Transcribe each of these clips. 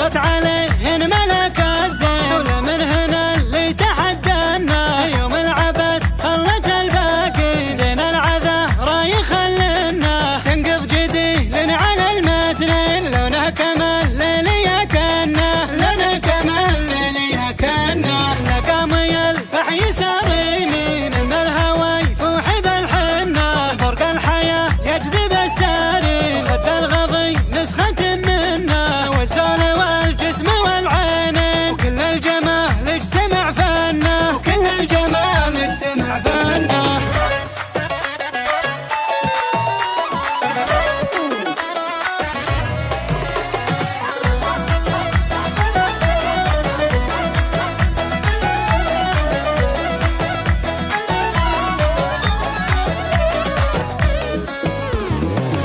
سلط عليهن ملك الزين، ولمن هنا اللي تحدانا يوم العبد خلت الباقي، زين العذا رايخ لنا تنقض جديل على المتنين، لونه كمال ليلي كنا، لونه كمال ليلي كنا، لقامي الفح يسار يمين من الهوى يفوح بالحنة، برق الحياة يجذب الساري خد الغضي نسخة منا، والزول والجسم والعينين وكل الجمال اجتمع فنا، وكل الجمال اجتمع فنا.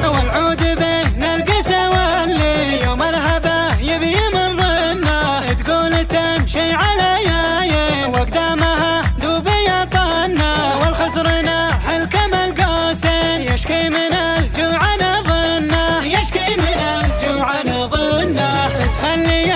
والعود بين القسى واللي يوم الهبة يبي يمرنا، تقول تمشي على ياين واقدامها دوب يطنا، والخسرنا حلكم القاسين يشكي من الجوع نظنه، يشكي من الجوع نظنه، تخلي